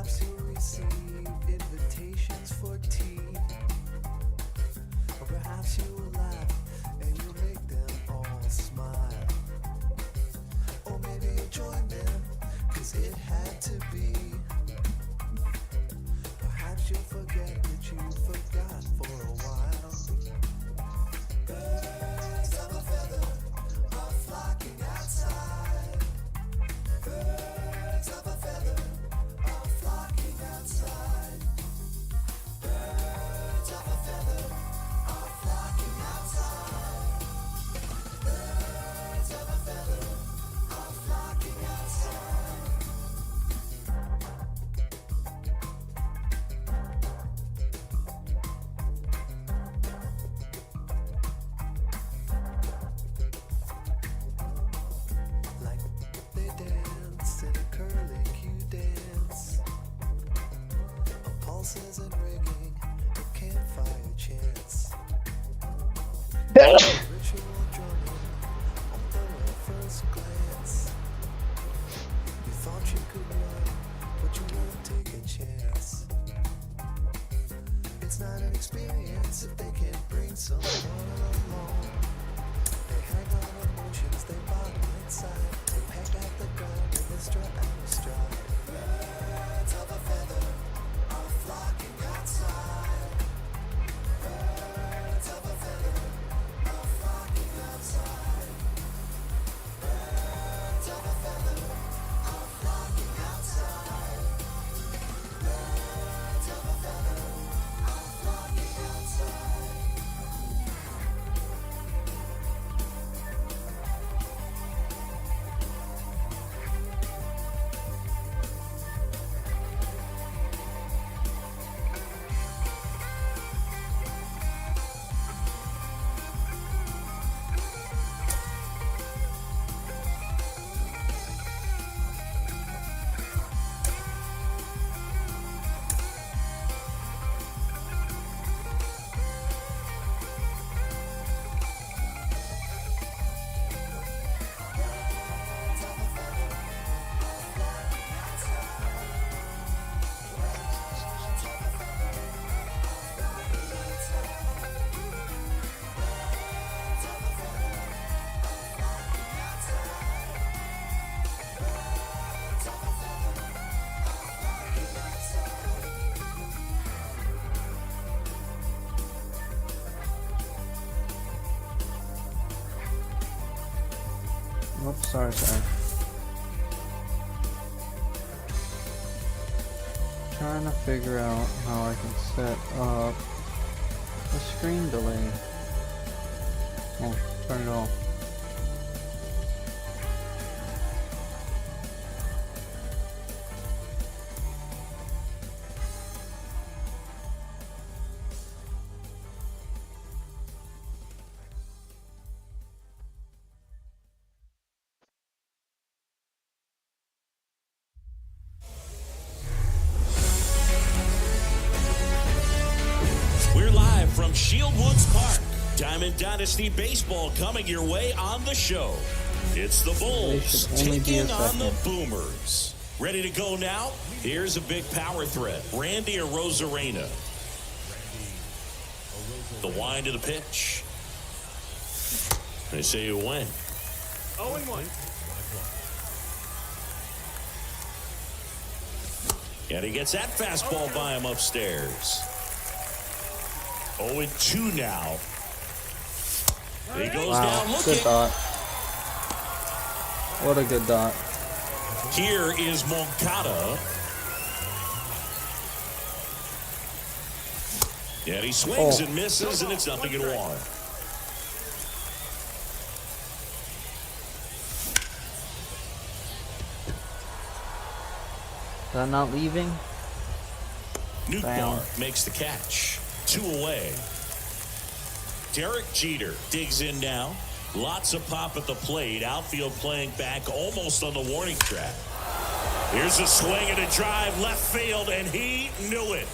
Perhaps you'll receive invitations for tea. Or perhaps you will laugh and you'll make them all smile. Or maybe you'll join them, 'cause it had to be. Perhaps you'll forget that you forgot for a while. Birds of a feather are flocking outside. Birds of a feather are flocking outside. Birds of a feather are flocking outside. Birds of a feather are flocking outside. Like they dance in a curlicue dance. A pulse isn't ringing, a campfire chants. Ritual drumming on the first glance. You thought you could run, but you won't take a chance. It's not an experience if they can't bring someone along. They hang on emotions, they bottle inside. They peck at the ground and they strut out a stride. Birds of a feather are flocking outside. Birds of a feather are flocking outside. Birds of a feather are flocking outside. Birds of a feather are flocking outside. Oops, sorry. Trying to figure out how I can set up a screen delay. Oh, turn it off. We're live from Shieldwoods Park. Diamond Dynasty Baseball coming your way on the show. It's the Bulls taking on the Boomers. Ready to go now? Here's a big power threat. Randy Arozarena. The wind of the pitch. They say you win. 0-1. And he gets that fastball by him upstairs. 0-2 now. He goes down looking. Good dot. What a good dot. Here is Moncada. And he swings and misses, and it's 0-1. Is that not leaving? Newbar makes the catch. 2 away. Derek Jeter digs in now. Lots of pop at the plate. Outfield playing back almost on the warning track. Here's a swing and a drive left field, and he knew it.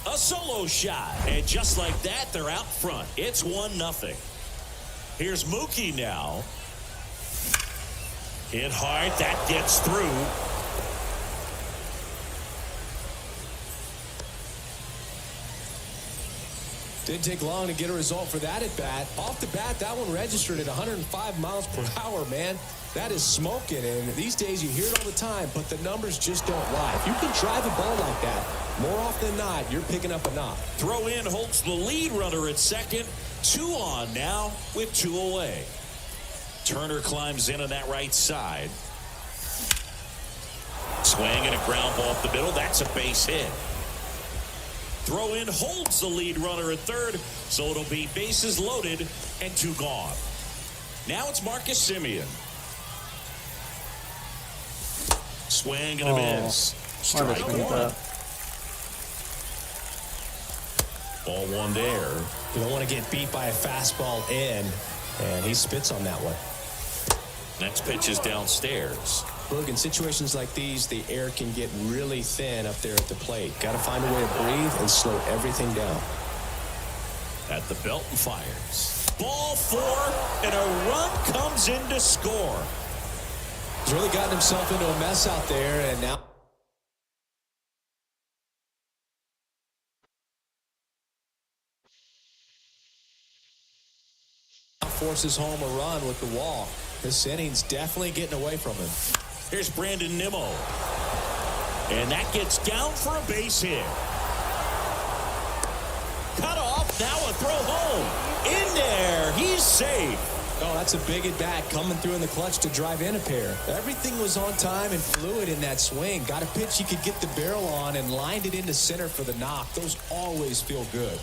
A solo shot, and just like that, they're out front. It's 1-0. Here's Mookie now. Hit hard. That gets through. Didn't take long to get a result for that at bat. Off the bat, that one registered at 105 miles per hour, man. That is smoking, and these days you hear it all the time, but the numbers just don't lie. If you can drive a ball like that, more often than not, you're picking up a knock. Throw in holds the lead runner at second. 2 on now with 2 away. Turner climbs in on that right side. Swing and a ground ball up the middle. That's a base hit. Throw in holds the lead runner at third, so it'll be bases loaded and 2 gone. Now it's Marcus Semien. Swing and a miss. Strike one. Ball 1 there. You don't want to get beat by a fastball in, and he spits on that one. Next pitch is downstairs. Look, in situations like these, the air can get really thin up there at the plate. Got to find a way to breathe and slow everything down. At the belt and fires. Ball 4, and a run comes in to score. He's really gotten himself into a mess out there, and now forces home a run with the walk. This inning's definitely getting away from him. Here's Brandon Nimmo. And that gets down for a base hit. Cut off, now a throw home. In there, he's safe. Oh, that's a big at bat coming through in the clutch to drive in a pair. Everything was on time and fluid in that swing. Got a pitch he could get the barrel on and lined it into center for the knock. Those always feel good.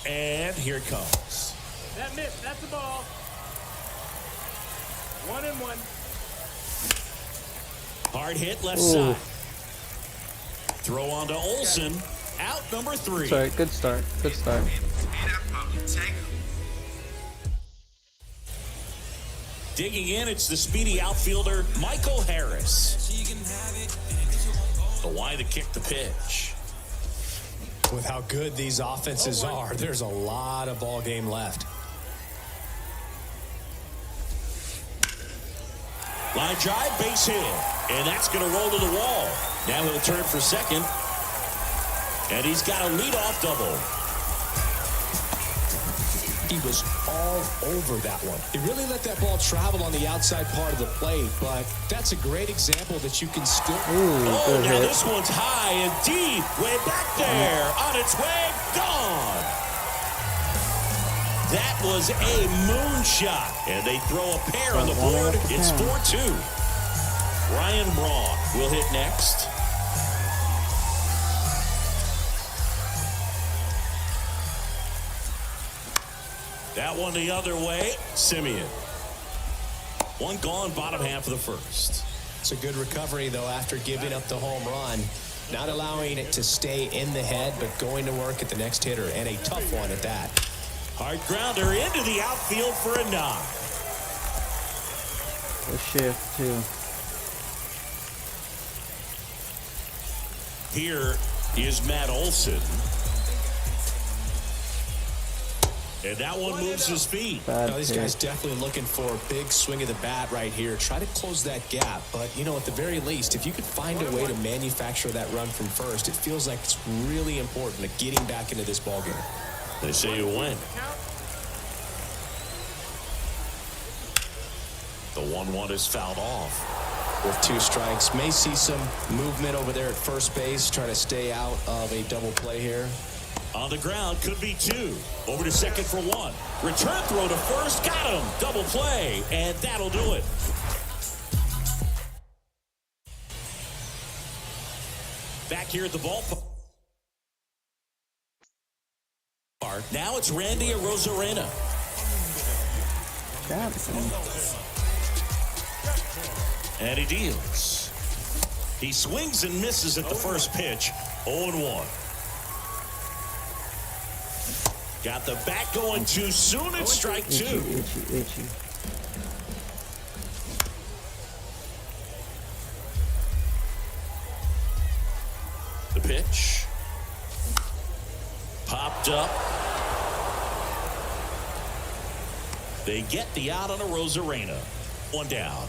And here it comes. That miss, that's the ball. 1-1. Hard hit left side. Throw on to Olsen. Out number 3. Sorry, good start. Good start. Digging in, it's the speedy outfielder, Michael Harris. The wide to kick the pitch. With how good these offenses are, there's a lot of ball game left. Line drive, base hit. And that's going to roll to the wall. Now he'll turn for second. And he's got a leadoff double. He was all over that one. He really let that ball travel on the outside part of the plate, but that's a great example that you can still... Oh, now this one's high and deep. Way back there. On its way. Gone. That was a moonshot. And they throw a pair on the board. It's 4-2. Ryan Braun will hit next. That one the other way. Semien. One gone, bottom half of the first. It's a good recovery, though, after giving up the home run. Not allowing it to stay in the head, but going to work at the next hitter, and a tough one at that. Hard grounder into the outfield for a knock. The shift, too. Here is Matt Olson. And that one moves his feet. These guys definitely looking for a big swing of the bat right here. Try to close that gap. But, you know, at the very least, if you could find a way to manufacture that run from first, it feels like it's really important to getting back into this ballgame. They say you win. The 1-1 is fouled off. With 2 strikes, may see some movement over there at first base, trying to stay out of a double play here. On the ground, could be 2. Over to second for 1. Return throw to first, got him. Double play, and that'll do it. Back here at the ballpark. Now it's Randy Arozarena. And he deals. He swings and misses at the first pitch. 0-1. Got the bat going too soon. It's strike 2. Itchy. The pitch. Popped up. They get the out on Arozarena. 1 down.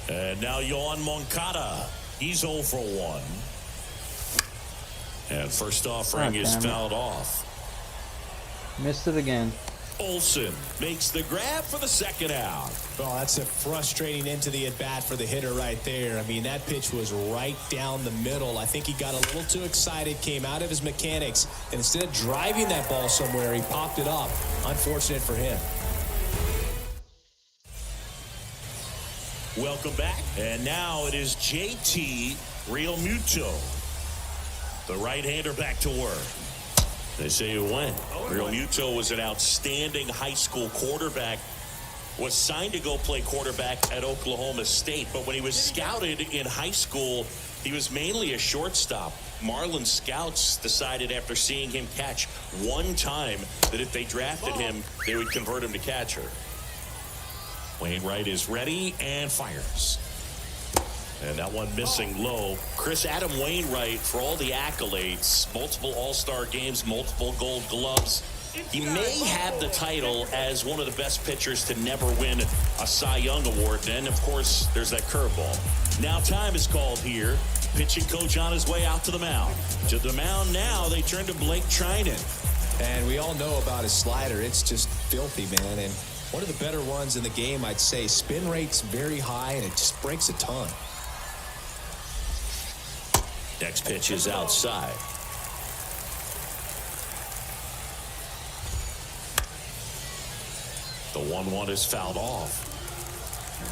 And now Yohan Moncada. He's 0 for 1. And first offering is fouled off. Missed it again. Olsen makes the grab for the second out. Well, that's a frustrating end to the at-bat for the hitter right there. I mean, that pitch was right down the middle. I think he got a little too excited, came out of his mechanics, and instead of driving that ball somewhere, he popped it up. Unfortunate for him. Welcome back. And now it is JT Realmuto. The right-hander back to work. They say it went. Realmuto was an outstanding high school quarterback. Was signed to go play quarterback at Oklahoma State. But when he was scouted in high school, he was mainly a shortstop. Marlin scouts decided after seeing him catch one time that if they drafted him, they would convert him to catcher. Wainwright is ready and fires. And that one missing low. Adam Wainwright, for all the accolades, multiple All-Star games, multiple Gold Gloves. He may have the title as one of the best pitchers to never win a Cy Young Award. Then, of course, there's that curveball. Now time is called here. Pitching coach on his way out to the mound. To the mound now, they turn to Blake Trinan. And we all know about his slider. It's just filthy, man. And one of the better ones in the game, I'd say. Spin rate's very high, and it just breaks a ton. Next pitch is outside. The 1-1 is fouled off.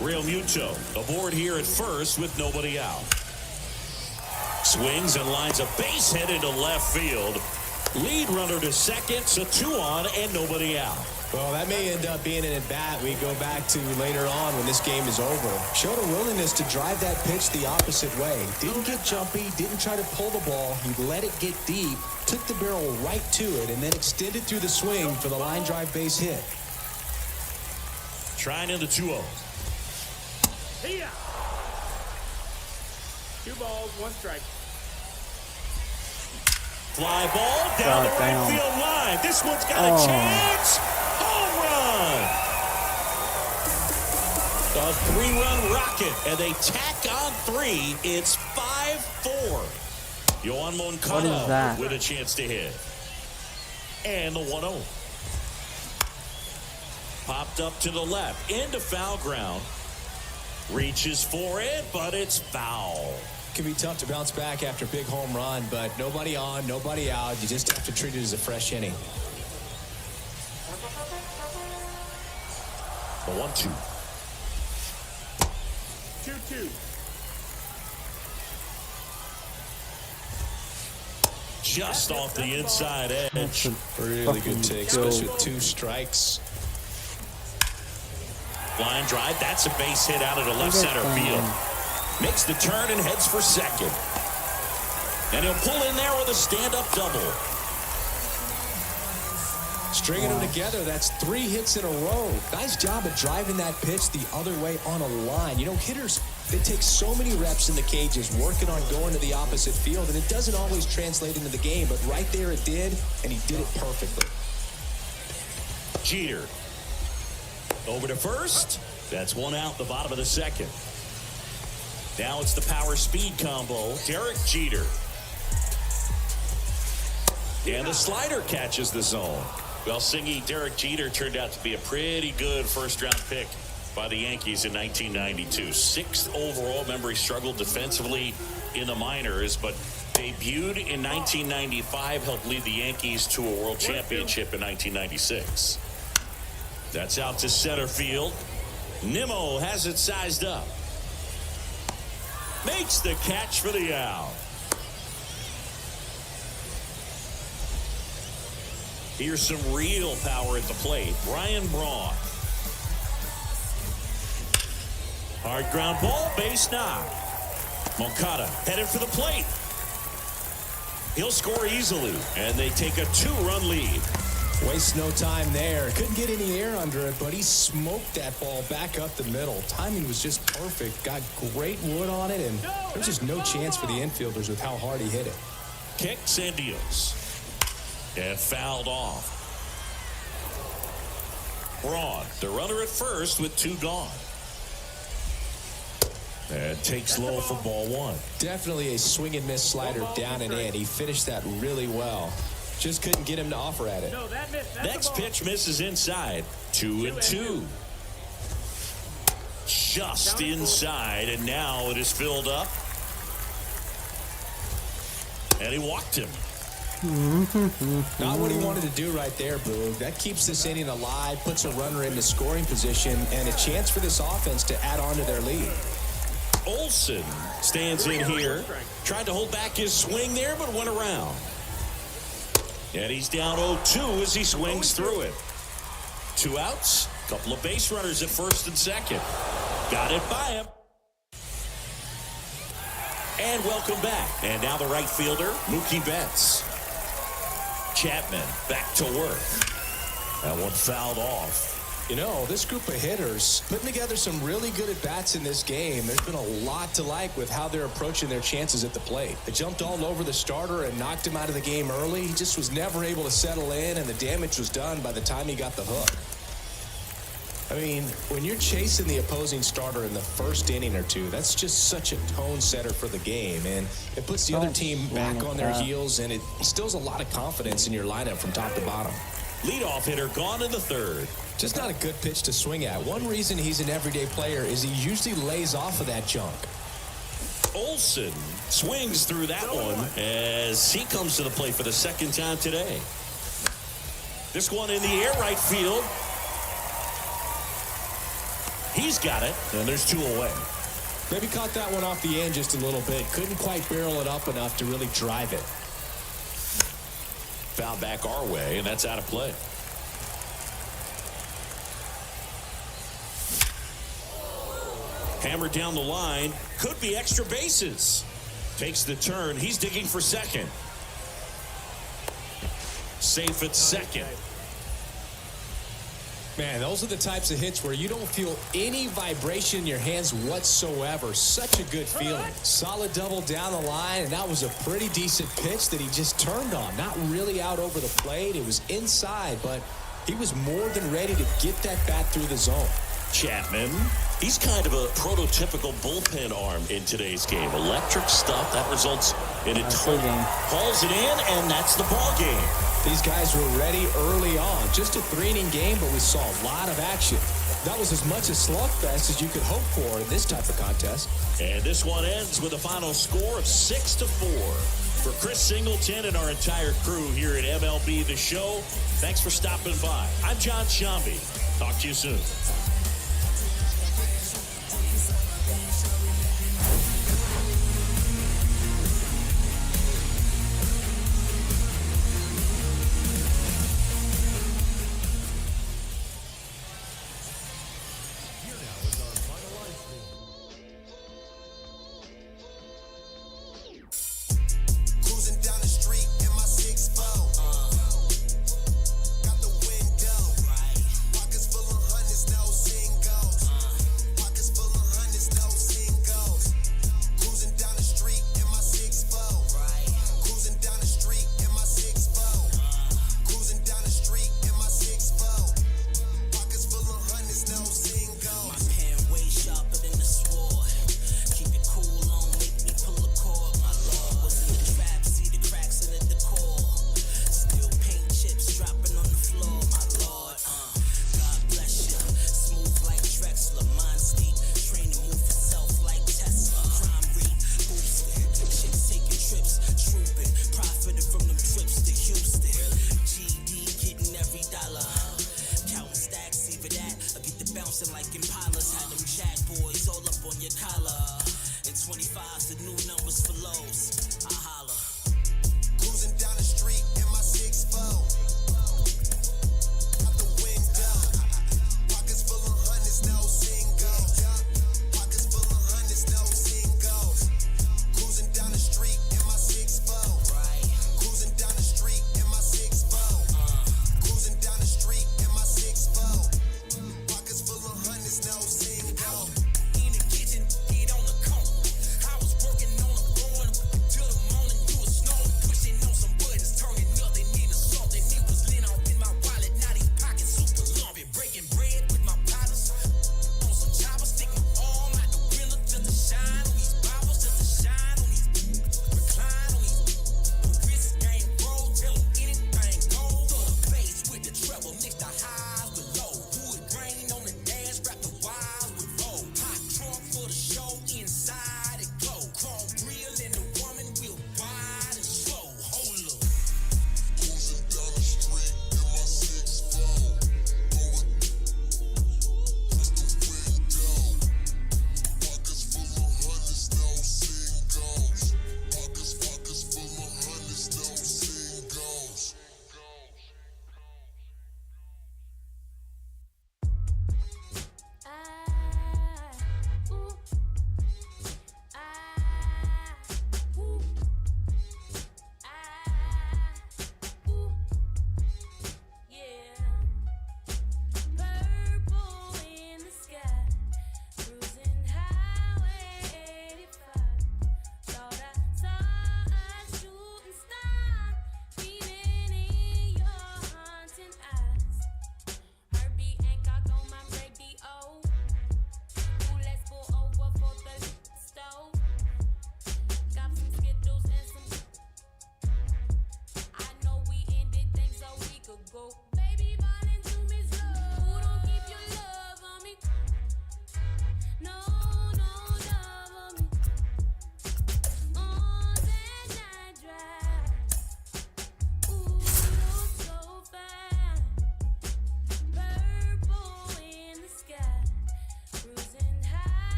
Realmuto aboard here at first with nobody out. Swings and lines a base hit into left field. Lead runner to second, so 2 on and nobody out. Well, that may end up being an at-bat we go back to later on when this game is over. Showed a willingness to drive that pitch the opposite way. Didn't get jumpy, didn't try to pull the ball. He let it get deep, took the barrel right to it, and then extended through the swing for the line drive base hit. Trying into 2-0. See ya. 2 balls, 1 strike. Fly ball down the right field line. This one's got a chance. Home run. A 3-run rocket, and they tack on 3. It's 5-4. Yohan Moncada with a chance to hit. And the 1-0. Popped up to the left, into foul ground. Reaches for it, but it's foul. Can be tough to bounce back after a big home run, but nobody on, nobody out. You just have to treat it as a fresh inning. The 1-2. 2-2. Just off the inside edge. That's a Really good take, especially with 2 strikes. Line drive. That's a base hit out of the left center field. Makes the turn and heads for second. And he'll pull in there with a stand-up double. Stringing them together, that's 3 hits in a row. Nice job of driving that pitch the other way on a line. You know, hitters, they take so many reps in the cages working on going to the opposite field, and it doesn't always translate into the game, but right there it did, and he did it perfectly. Jeter. Over to first. That's 1 out the bottom of the second. Now it's the power-speed combo. Derek Jeter. And the slider catches the zone. Well, Singy, Derek Jeter turned out to be a pretty good first-round pick by the Yankees in 1992. 6th overall. Remember, he struggled defensively in the minors, but debuted in 1995, helped lead the Yankees to a world championship in 1996. That's out to center field. Nimmo has it sized up. Makes the catch for the out. Here's some real power at the plate. Brian Braun. Hard ground ball, base knock. Moncada headed for the plate. He'll score easily, and they take a 2-run lead. Waste no time there. Couldn't get any air under it, but he smoked that ball back up the middle. Timing was just perfect. Got great wood on it, and there's just no chance for the infielders with how hard he hit it. Kicks and deals. And fouled off. Braun, the runner at first with 2 gone. And takes low for ball one. Definitely a swing and miss slider down and in. He finished that really well. Just couldn't get him to offer at it. No, that missed. That's Next the ball. pitch misses inside. 2-2. Just inside, and now it is filled up. And he walked him. Not what he wanted to do right there, Boog. That keeps this inning alive, puts a runner into scoring position, and a chance for this offense to add on to their lead. Olsen stands in here. Tried to hold back his swing there, but went around. And he's down 0-2 as he swings through it. 2 outs. Couple of base runners at first and second. Got it by him. And welcome back. And now the right fielder, Mookie Betts. Chapman back to work. That one fouled off. You know, this group of hitters putting together some really good at-bats in this game. There's been a lot to like with how they're approaching their chances at the plate. They jumped all over the starter and knocked him out of the game early. He just was never able to settle in, and the damage was done by the time he got the hook. I mean, when you're chasing the opposing starter in the first inning or two, that's just such a tone setter for the game, and it puts the other team back on their heels, and it instills a lot of confidence in your lineup from top to bottom. Leadoff hitter gone in the third. Just not a good pitch to swing at. One reason he's an everyday player is he usually lays off of that junk. Olsen swings through that one as he comes to the plate for the second time today. This one in the air, right field. He's got it, and there's 2 away. Maybe caught that one off the end just a little bit. Couldn't quite barrel it up enough to really drive it. Foul back our way, and that's out of play. Hammered down the line. Could be extra bases. Takes the turn. He's digging for second. Safe at second. Man, those are the types of hits where you don't feel any vibration in your hands whatsoever. Such a good feeling. Solid double down the line, and that was a pretty decent pitch that he just turned on. Not really out over the plate. It was inside, but he was more than ready to get that bat through the zone. Chapman, he's kind of a prototypical bullpen arm in today's game. Electric stuff that results in a total. Hauls it in, and that's the ball game. These guys were ready early on. Just a 3-inning game, but we saw a lot of action. That was as much a slugfest as you could hope for in this type of contest. And this one ends with a final score of 6-4. For Chris Singleton and our entire crew here at MLB The Show, thanks for stopping by. I'm John Shambi. Talk to you soon.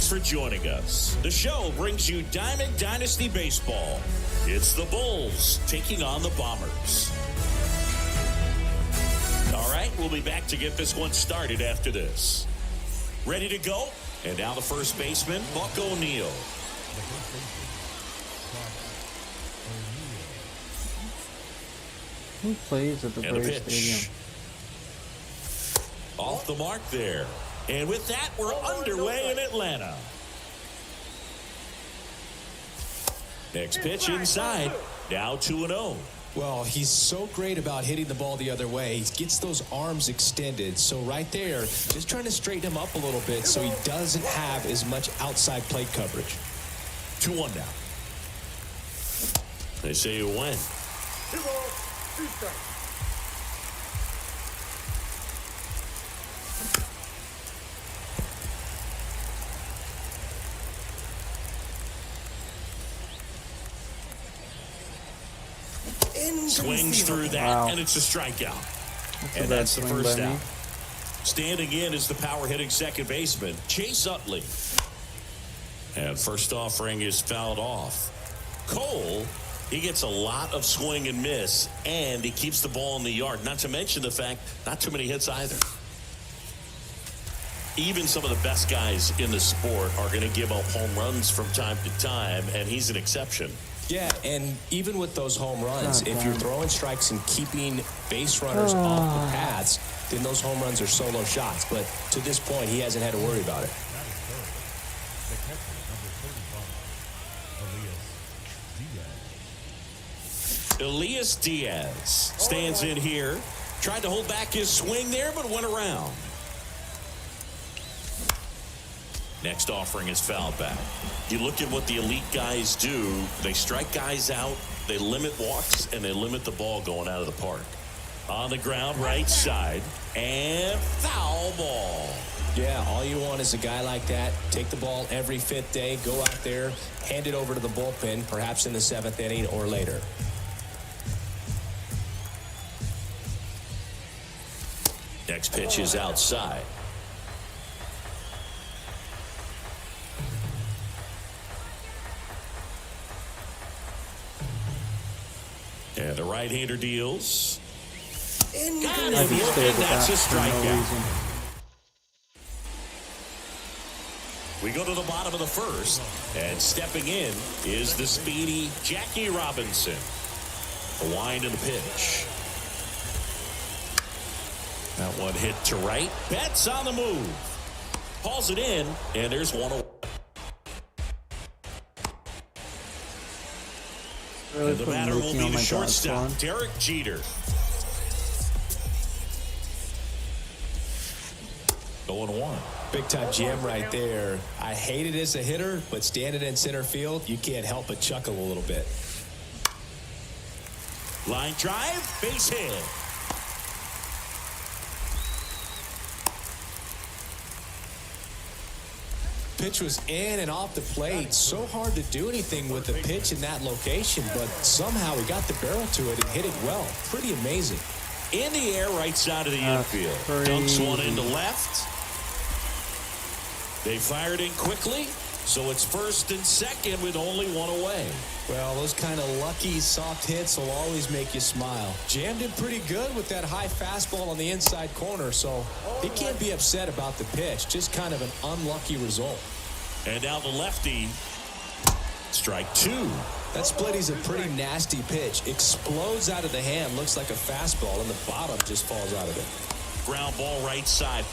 for joining us. The show brings you Diamond Dynasty Baseball. It's the Bulls taking on the Bombers. All right, we'll be back to get this one started after this. Ready to go? And now the first baseman, Buck O'Neil. Who plays at the And a Braves pitch. Stadium? Off the mark there. And with that, we're underway in Atlanta. Next pitch inside. Now 2-0. Well, he's so great about hitting the ball the other way. He gets those arms extended. So right there, just trying to straighten him up a little bit so he doesn't have as much outside plate coverage. 2-1 now. They say you win. 2 balls, 2 strikes. Swings through that, Wow. and it's a strikeout. a And bad that's the swing first by me. out. Standing in is the power-hitting second baseman, Chase Utley. And first offering is fouled off. Cole, he gets a lot of swing and miss, and he keeps the ball in the yard. Not to mention the fact, not too many hits either. Even some of the best guys in the sport are going to give up home runs from time to time, and he's an exception. Yeah, and even with those home runs, Oh, if you're God. throwing strikes and keeping base runners off the paths, then those home runs are solo shots. But to this point, he hasn't had to worry about it. Elias Diaz stands in here. Tried to hold back his swing there, but went around. Next offering is fouled back. You look at what the elite guys do. They strike guys out, they limit walks, and they limit the ball going out of the park. On the ground, right side, and foul ball. Yeah, all you want is a guy like that. Take the ball every fifth day, go out there, hand it over to the bullpen, perhaps in the 7th inning or later. Next pitch is outside. And the right-hander deals. Got I him just stared looking. at That's that a for no strikeout. reason. We go to the bottom of the first, and stepping in is the speedy Jackie Robinson. A wind and a pitch. That one hit to right. Betts on the move. Hauls it in, and there's one away. Really And the putting batter will Mookie be on the my shortstop, godson. Derek Jeter. Going one. Big time jam right there. I hate it as a hitter, but standing in center field, you can't help but chuckle a little bit. Line drive, base hit. Pitch was in and off the plate. So hard to do anything with the pitch in that location, but somehow he got the barrel to it and hit it well. Pretty amazing. In the air, right side of the That's infield. crazy. Dunks one into left. They fired in quickly, so it's first and second with only one away. Well, those kind of lucky soft hits will always make you smile. Jammed it pretty good with that high fastball on the inside corner, so he can't be upset about the pitch. Just kind of an unlucky result. And now the lefty. Strike two. That splitty's a pretty nasty pitch. Explodes out of the hand, looks like a fastball, and the bottom just falls out of it. Ground ball right side.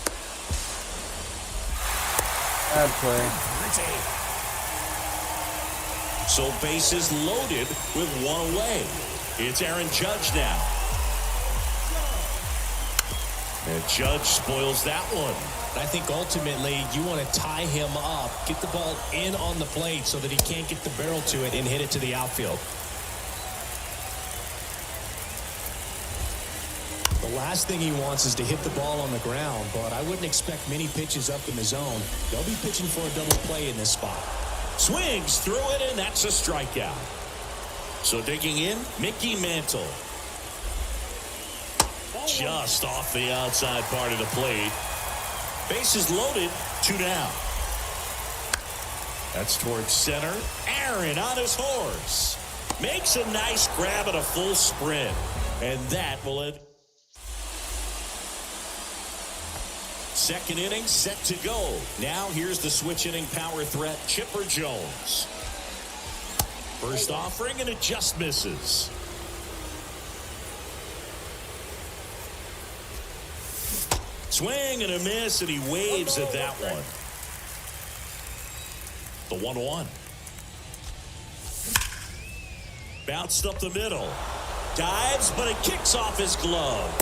Bad play. So bases loaded with one away. It's Aaron Judge now. And Judge spoils that one. I think ultimately you want to tie him up, get the ball in on the plate so that he can't get the barrel to it and hit it to the outfield. The last thing he wants is to hit the ball on the ground, but I wouldn't expect many pitches up in the zone. They'll be pitching for a double play in this spot. Swings through it, and that's a strikeout. So digging in, Mickey Mantle. Just off the outside part of the plate. Bases loaded, two down. That's towards center. Aaron on his horse. Makes a nice grab at a full sprint. And that will end. Second inning set to go. Now here's the switch inning power threat, Chipper Jones. First offering, and it just misses. Swing and a miss, and he waves at that one. The 1-1. Bounced up the middle. Dives, but it kicks off his glove.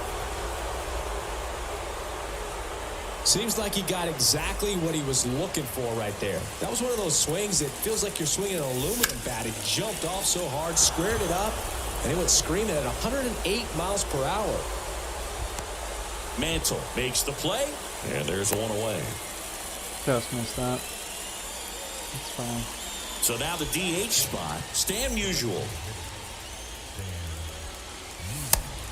Seems like he got exactly what he was looking for right there. That was one of those swings that feels like you're swinging an aluminum bat. It jumped off so hard, squared it up, and it went screaming at 108 miles per hour. Mantle makes the play, and there's one away. Just missed that. It's fine. So now the DH spot, Stan Musial.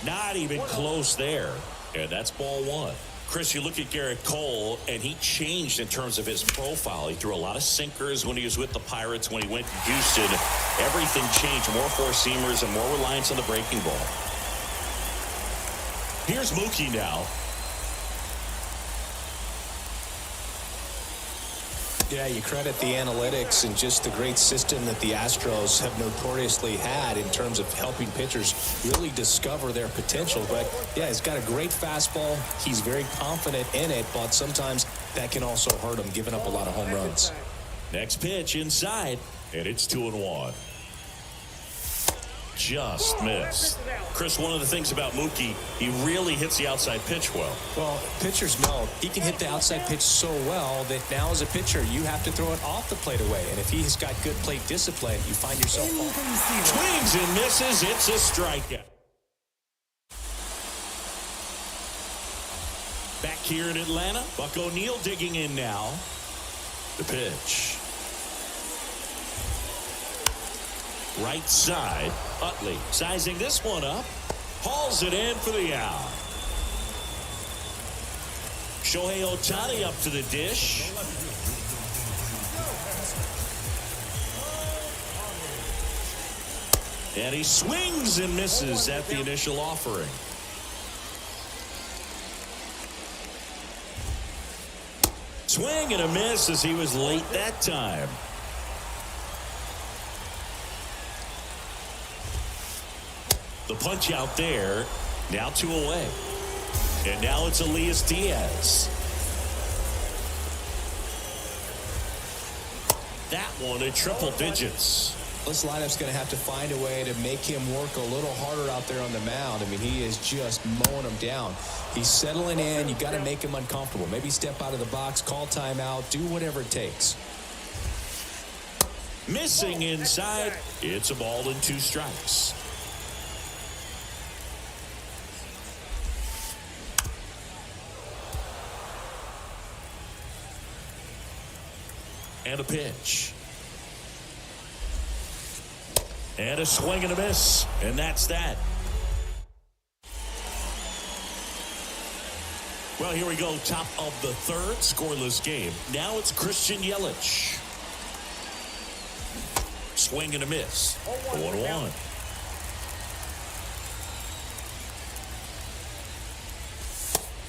Not even close there, and that's ball one. Chris, you look at Garrett Cole, and he changed in terms of his profile. He threw a lot of sinkers when he was with the Pirates. When he went to Houston, everything changed. More four-seamers and more reliance on the breaking ball. Here's Mookie now. Yeah, you credit the analytics and just the great system that the Astros have notoriously had in terms of helping pitchers really discover their potential. But, yeah, he's got a great fastball. He's very confident in it, but sometimes that can also hurt him, giving up a lot of home runs. Next pitch inside, and it's 2-1. Just missed. Chris, one of the things about Mookie, he really hits the outside pitch well. Well, pitchers know he can hit the outside pitch so well that now as a pitcher, you have to throw it off the plate away. And if he has got good plate discipline, you find yourself Swings and misses. It's a strikeout. Back here in Atlanta, Buck O'Neil digging in now. The pitch. Right side, Utley sizing this one up. Hauls it in for the out. Shohei Ohtani up to the dish. And he swings and misses at the initial offering. Swing and a miss as he was late that time. The punch out there. Now 2 away. And now it's Elias Diaz. That one in triple digits. This lineup's going to have to find a way to make him work a little harder out there on the mound. I mean, he is just mowing them down. He's settling in. You got to make him uncomfortable. Maybe step out of the box, call timeout, do whatever it takes. Missing inside. It's a ball and 2 strikes. And a pitch. And a swing and a miss. And that's that. Well, here we go. Top of the third. Scoreless game. Now it's Christian Yelich. Swing and a miss. 1-1.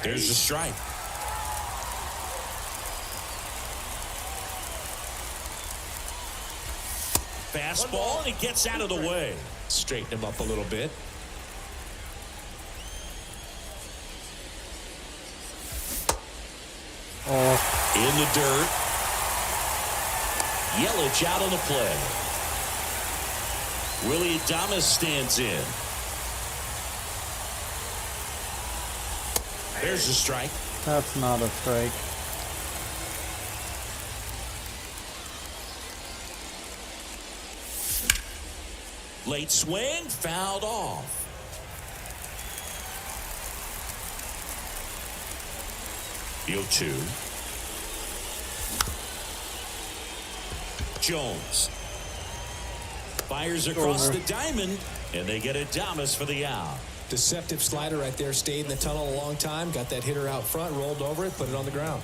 There's the strike. Fastball, and he gets out of the way. Straighten him up a little bit. In the dirt. Yelich out on the play. Willie Adames stands in. There's the strike. That's not a strike. Late swing, fouled off. The 0-2. Jones fires across the diamond, and they get Adames for the out. Deceptive slider right there. Stayed in the tunnel a long time. Got that hitter out front, rolled over it, put it on the ground.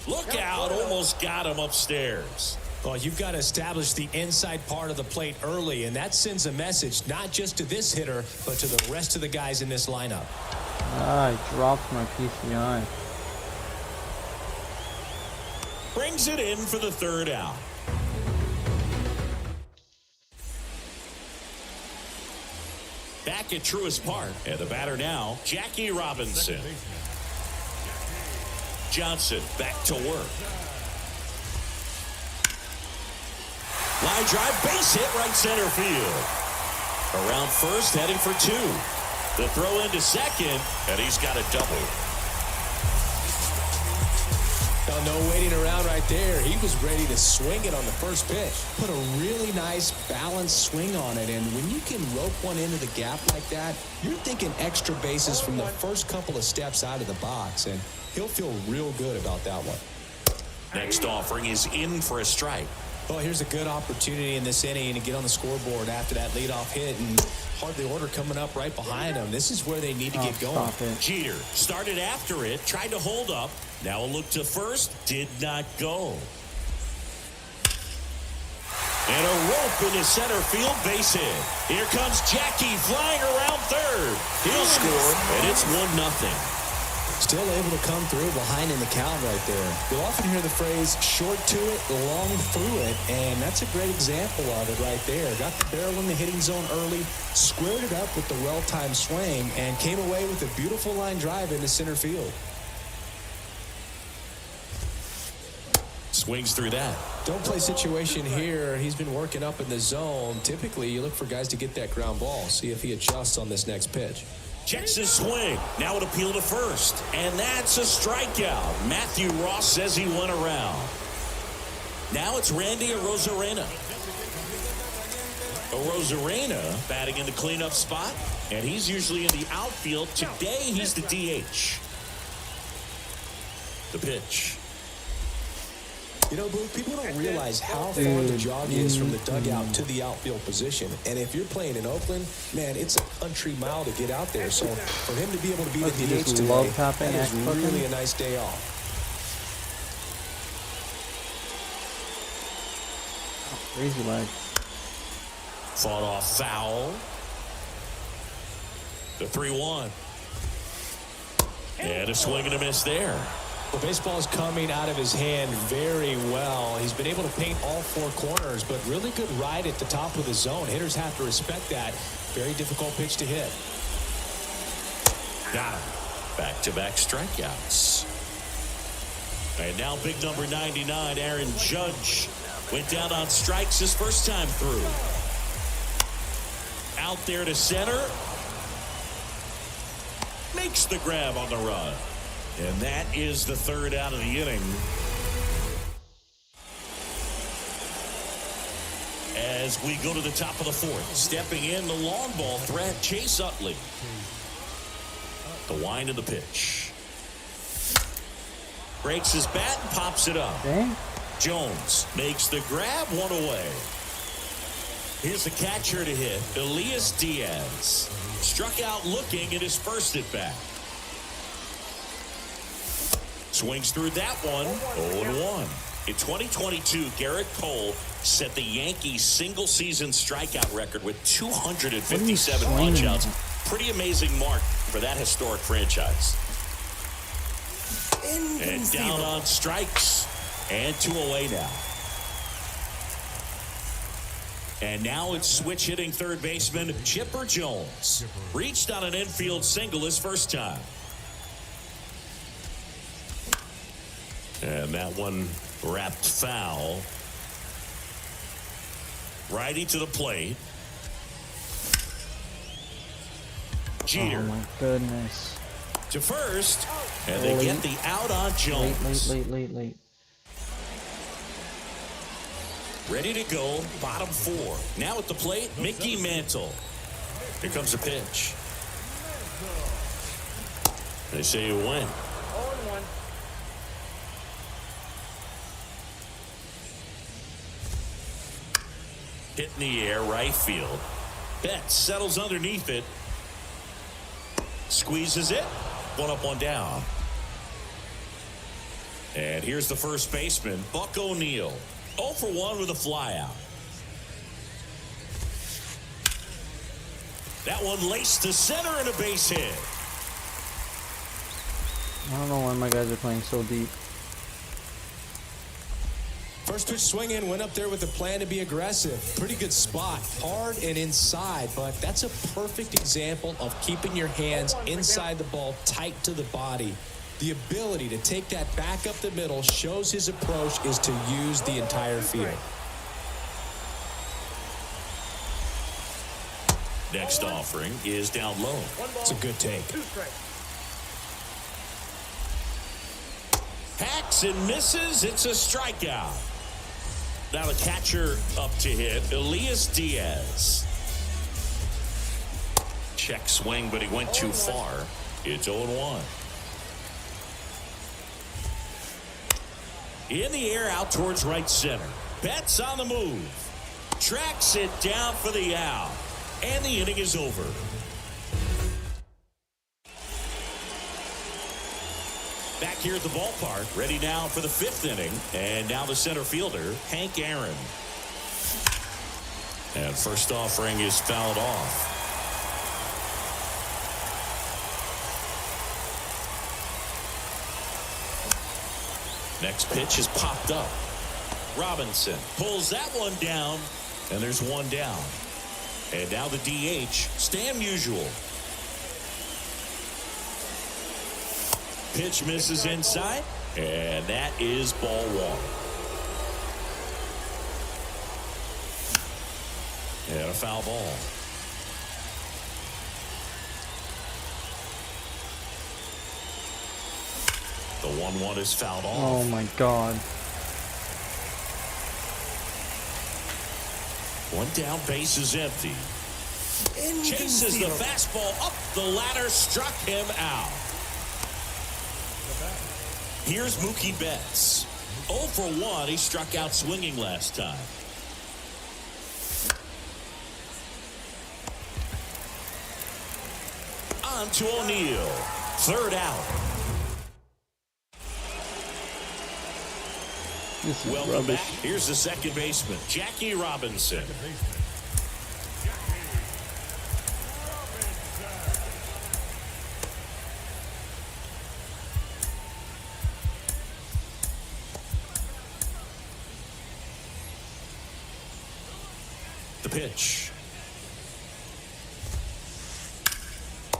Look out, almost got him upstairs. Well, you've got to establish the inside part of the plate early, and that sends a message not just to this hitter, but to the rest of the guys in this lineup. I dropped my PCI. Brings it in for the third out. Back at Truist Park, and the batter now, Jackie Robinson. Johnson back to work. Line drive, base hit, right center field. Around first, heading for two. The throw into second, and he's got a double. Oh, no waiting around right there. He was ready to swing it on the first pitch. Put a really nice balanced swing on it, and when you can rope one into the gap like that, you're thinking extra bases from the first couple of steps out of the box, and he'll feel real good about that one. Next offering is in for a strike. Well, here's a good opportunity in this inning to get on the scoreboard after that leadoff hit, and hardly order coming up right behind them. This is where they need to get going. Jeter started after it, tried to hold up. Now a look to first, did not go. And a rope into center field, base hit. Here comes Jackie flying around third. He'll score, and it's 1-0. Still able to come through behind in the count right there. You'll often hear the phrase short to it, long through it, and that's a great example of it right there. Got the barrel in the hitting zone early, squared it up with the well-timed swing, and came away with a beautiful line drive into center field. Swings through that. Don't play situation here. He's been working up in the zone. Typically, you look for guys to get that ground ball. See if he adjusts on this next pitch. Checks his swing. Now it appeal to first. And that's a strikeout. Matthew Ross says he went around. Now it's Randy Arozarena. Arozarena batting in the cleanup spot. And he's usually in the outfield. Today he's the DH. The pitch. You know, Blue, people don't realize how far the jog is from the dugout to the outfield position. And if you're playing in Oakland, man, it's a country mile to get out there. So for him to be able to be the DH today, that is really a nice day off. Crazy leg. Fought off foul. The 3-1. And a swing and a miss there. The baseball is coming out of his hand very well. He's been able to paint all four corners, but really good ride at the top of the zone. Hitters have to respect that. Very difficult pitch to hit. Got him. Back-to-back strikeouts. And now big number 99, Aaron Judge. Went down on strikes his first time through. Out there to center. Makes the grab on the run. And that is the third out of the inning. As we go to the top of the fourth, stepping in the long ball threat, Chase Utley. The wind of the pitch. Breaks his bat and pops it up. Okay. Jones makes the grab, one away. Here's the catcher to hit, Elias Diaz. Struck out looking at his first at bat. Swings through that one, 0-1. In 2022, Garrett Cole set the Yankees single-season strikeout record with 257 punch-outs. Pretty amazing mark for that historic franchise. And down on strikes, and 2 away now. And now it's switch hitting third baseman Chipper Jones. Reached on an infield single his first time. And that one wrapped foul. Righty to the plate. Jeter. Oh my goodness. To first. And they get the out on Jones. Late. Ready to go. Bottom 4. Now at the plate, Mickey Mantle. Here comes the pitch. They say it went. 0-1. Hit in the air, right field. Betts settles underneath it. Squeezes it. 1 up, 1 down. And here's the first baseman, Buck O'Neil. 0 for 1 with a flyout. That one laced to center and a base hit. I don't know why my guys are playing so deep. First pitch swinging, went up there with a plan to be aggressive. Pretty good spot, hard and inside, but that's a perfect example of keeping your hands inside the ball, tight to the body. The ability to take that back up the middle shows his approach is to use the entire field. Next offering is down low. It's a good take. Hacks and misses. It's a strikeout. Now the catcher up to hit, Elias Diaz. Check swing, but he went too far. It's 0-1. In the air, out towards right center. Betts on the move. Tracks it down for the out. And the inning is over. Back here at the ballpark, ready now for the 5th inning. And now the center fielder, Hank Aaron. And first offering is fouled off. Next pitch is popped up. Robinson pulls that one down, and there's one down. And now the DH, Stan Musial. Pitch misses inside, and that is ball 1. And a foul ball. The 1-1 is fouled off. Oh my God. One down, base is empty. Chases the fastball up the ladder, struck him out. Here's Mookie Betts. 0 for 1. He struck out swinging last time. On to O'Neil. 3rd out. This is Welcome rubbish. back. Here's the second baseman, Jackie Robinson. The pitch.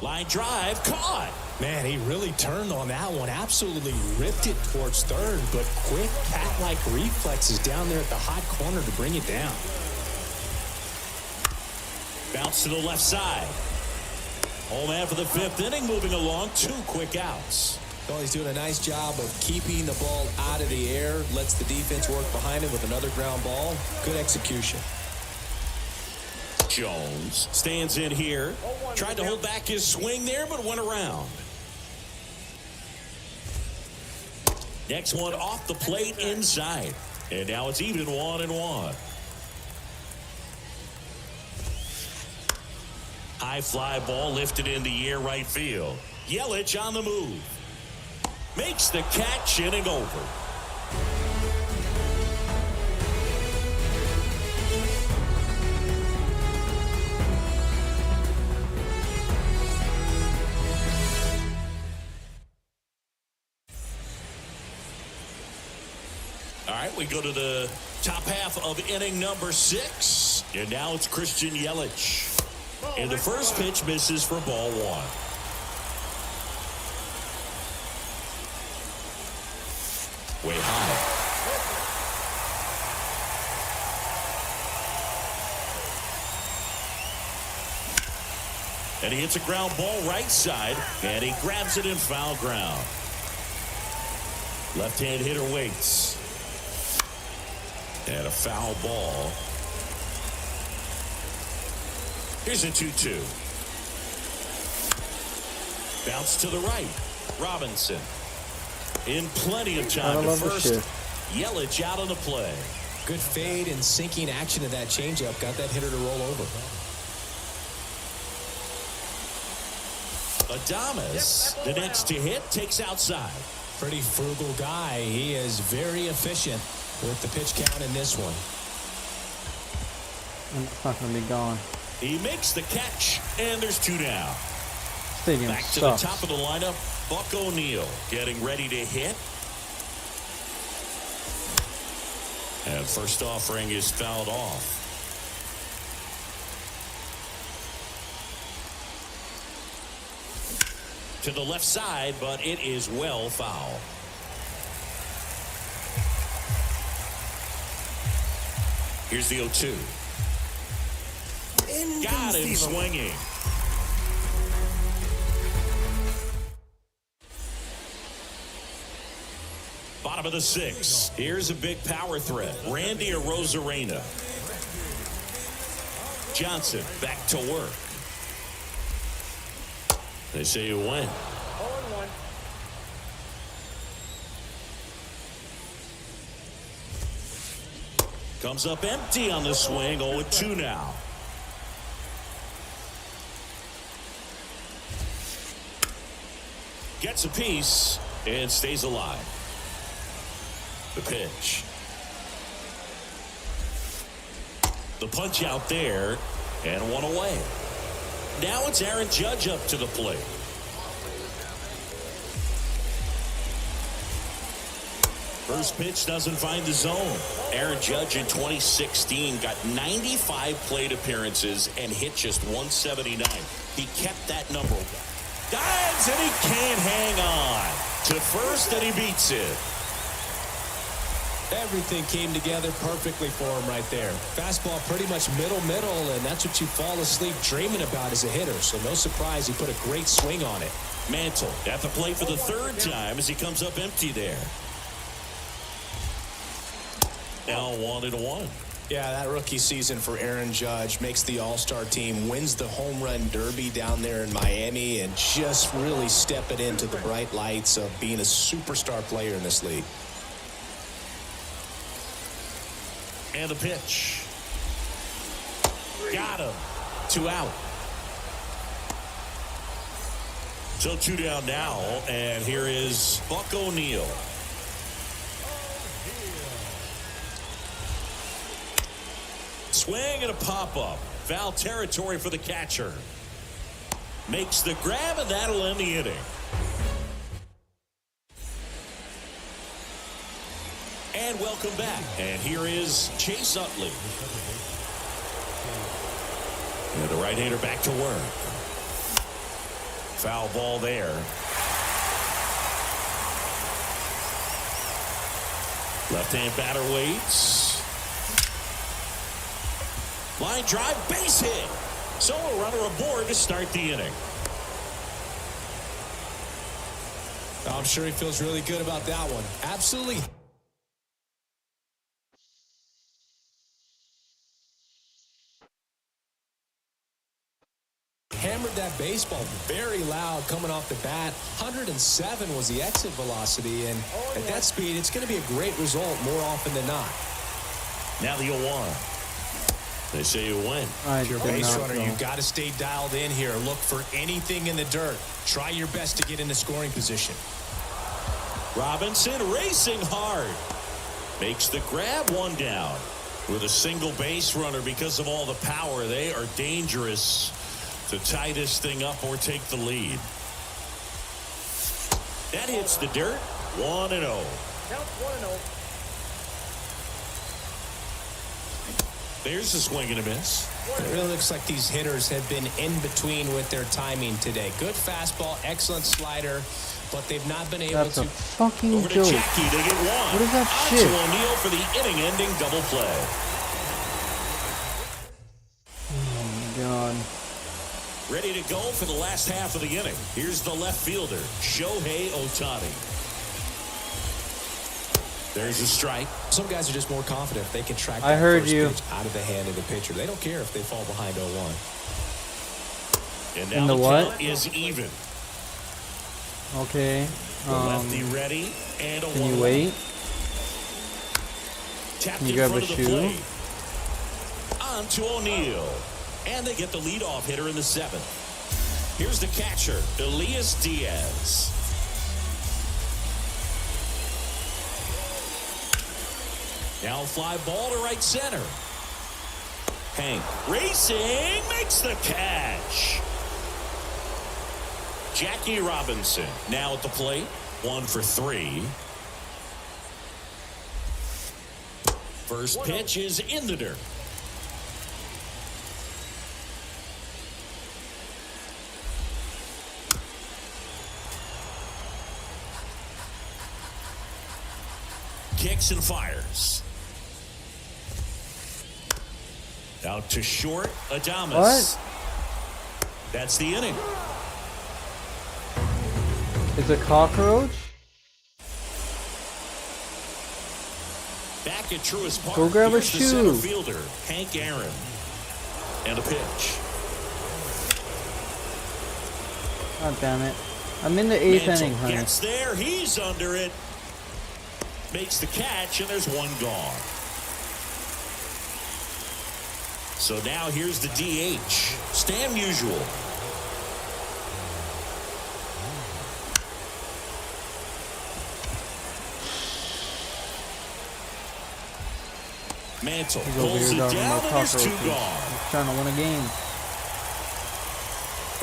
Line drive, caught. Man, he really turned on that one. Absolutely ripped it towards third, but quick cat-like reflexes down there at the hot corner to bring it down. Bounce to the left side. Home man for the 5th inning, moving along. 2 quick outs. Well, he's doing a nice job of keeping the ball out of the air. Lets the defense work behind him with another ground ball. Good execution. Jones stands in here. Tried to hold back his swing there, but went around. Next one off the plate inside. And now it's even 1-1. High fly ball lifted in the air right field. Yelich on the move. Makes the catch, inning over. All right, we go to the top half of inning number 6. And now it's Christian Yelich. And the first pitch misses for ball 1. Way high. And he hits a ground ball right side, and he grabs it in foul ground. Left-hand hitter waits. And a foul ball. Here's a 2-2. Bounce to the right. Robinson. In plenty of time to first. Yelich out on the play. Good fade and sinking action of that changeup. Got that hitter to roll over. Adames, the next to hit, takes outside. Pretty frugal guy. He is very efficient with the pitch count in this one. And it's not going to be gone. He makes the catch, and there's 2 down. Stadium Back to sucks. the top of the lineup, Buck O'Neil getting ready to hit. And first offering is fouled off. To the left side, but it is well foul. Here's the 0-2. Got him swinging. Bottom of the 6th. Here's a big power threat. Randy Arozarena. Johnson back to work. They say you win. 0-1. Comes up empty on the swing. 0-2 now. Gets a piece and stays alive. The pitch. The punch out there and 1 away. Now it's Aaron Judge up to the plate. First pitch doesn't find the zone. Aaron Judge in 2016 got 95 plate appearances and hit just 179. He kept that number. Dives and he can't hang on. To first and he beats it. Everything came together perfectly for him right there. Fastball pretty much middle, and that's what you fall asleep dreaming about as a hitter. So no surprise he put a great swing on it. Mantle at the plate for the 3rd time as he comes up empty there. Now 1-1. Yeah, that rookie season for Aaron Judge makes the All-Star team, wins the home run derby down there in Miami, and just really stepping into the bright lights of being a superstar player in this league. And the pitch. Got him. 2 out. So 2 down now, and here is Buck O'Neil. Swing and a pop-up. Foul territory for the catcher. Makes the grab, and that'll end the inning. And welcome back. And here is Chase Utley. And the right-hander back to work. Foul ball there. Left-hand batter waits. Line drive, base hit. So a runner aboard to start the inning. I'm sure he feels really good about that one. Absolutely. Hammered that baseball very loud coming off the bat. 107 was the exit velocity, and at that speed, it's going to be a great result more often than not. Now the 0-1. They say you win. If you're a base runner, you've got to stay dialed in here. Look for anything in the dirt. Try your best to get in the scoring position. Robinson racing hard. Makes the grab, 1 down. With a single base runner because of all the power, they are dangerous to tie this thing up or take the lead. That hits the dirt. 1-0. Count 1-0. There's a swing and a miss. It really looks like these hitters have been in between with their timing today. Good fastball, excellent slider, but they've not been able That's to. a fucking Over to joke. Jackie, they get 1. What is that On shit? to O'Neil for the inning-ending double play. Oh my god. Ready to go for the last half of the inning. Here's the left fielder, Shohei Ohtani. There's a strike. Some guys are just more confident if they can track I that heard first you. pitch out of the hand of the pitcher. They don't care if they fall behind 0-1. And In now the the what? count is even. Okay. The lefty ready and a 1-1. Can you wait? Tapped Can you in grab front a of the shoe? plate. On to O'Neil. And they get the leadoff hitter in the 7th. Here's the catcher, Elias Diaz. Now a fly ball to right center. Hank racing, makes the catch. Jackie Robinson now at the plate. 1 for 3. First pitch is in the dirt. Kicks and fires. Out to short, Adames. What? That's the inning. It's a cockroach? Back at Truist Park. Go grab a Here's the center shoe. fielder, Hank Aaron. And a pitch. God damn it. I'm in the 8th Mantle inning, honey. gets there. He's under it. Makes the catch, and there's one gone. So now here's the DH, Stan Musial. Mantle He's over pulls here it talking down, about and there's 2 cockroaches. gone. He's trying to win a game.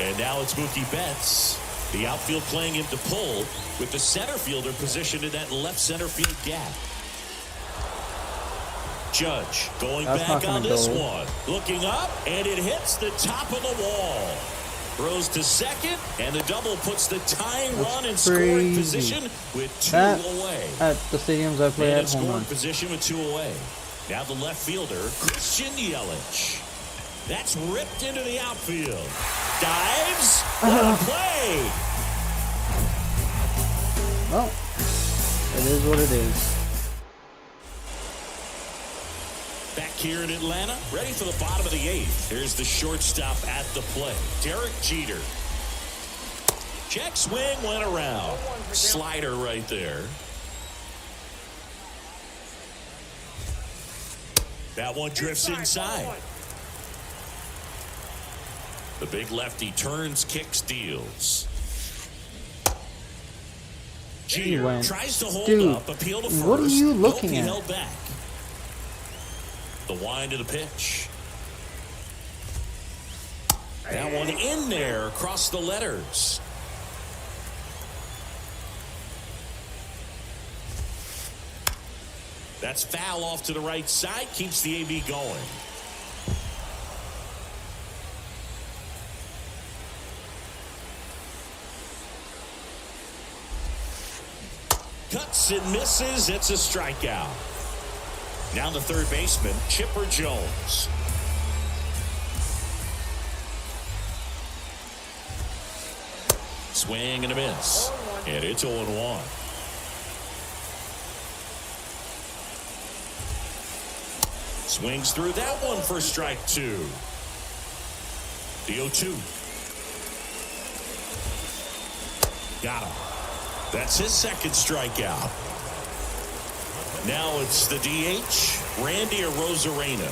And now it's Mookie Betts. The outfield playing him to pull with the center fielder positioned in that left center field gap. Judge going That's back not on gonna this go. one. Looking up, and it hits the top of the wall. Throws to second, and the double puts the tying run in scoring crazy. position with 2 That, away. at the stadiums I play And at, in home scoring run. position with 2 away. Now the left fielder, Christian Yelich. That's ripped into the outfield. Dives. What a play. Well, it is what it is. Back here in Atlanta, ready for the bottom of the 8th. Here's the shortstop at the plate, Derek Jeter. Check swing went around. Slider right there. That one drifts inside. The big lefty turns, kicks, deals. Jeter went. tries to hold Dude, up, appeal to first. what are you Nope, looking he at? held back. The wind of the pitch. That one in there across the letters. That's foul off to the right side. Keeps the AB going. Cuts and misses. It's a strikeout. Now the third baseman, Chipper Jones. Swing and a miss. And it's 0-1. Swings through that one for strike 2. The 0-2. Got him. That's his second strikeout. Now it's the DH, Randy Arozarena.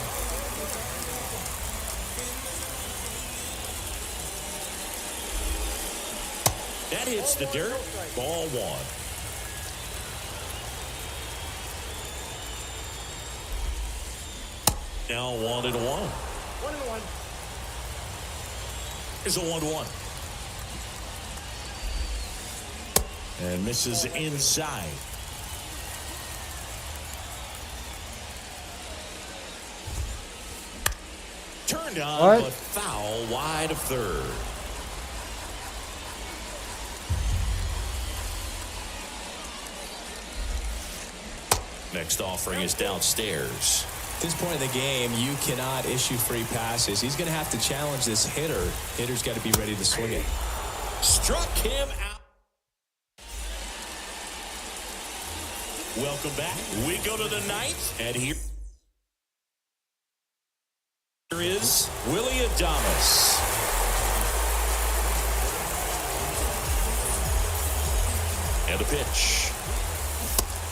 That hits the dirt. Ball 1. Now 1-1. 1-1. Here's a 1-1. And misses inside. Turned on, What? but foul wide of third. Next offering is downstairs. At this point in the game, you cannot issue free passes. He's going to have to challenge this hitter. Hitter's got to be ready to swing it. Struck him out. Welcome back. We go to the 9th, and here is Willie Adames. And a pitch.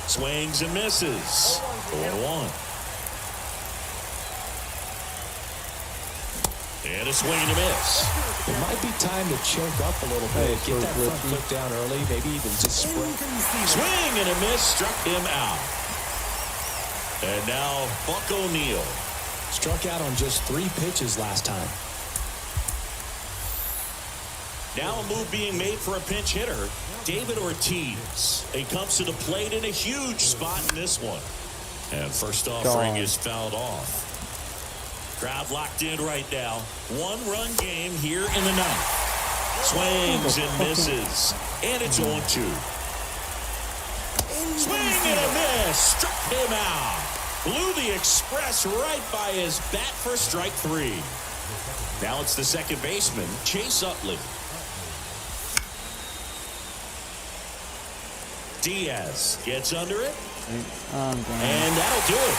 Swings and misses. 0-1. And a swing and a miss. It might be time to choke up a little bit. so Get that front glitchy. foot down early. Maybe even just sprint. Swing and a miss, struck him out. And now Buck O'Neil. Struck out on just 3 pitches last time. Now a move being made for a pinch hitter, David Ortiz. He comes to the plate in a huge spot in this one. And first offering is fouled off. Crowd locked in right now. 1-run game here in the ninth. Swings and misses. And it's 0-2. Swing and a miss. Struck him out. Blew the express right by his bat for strike 3. Now it's the second baseman, Chase Utley. Diaz gets under it. I'm done. And that'll do it.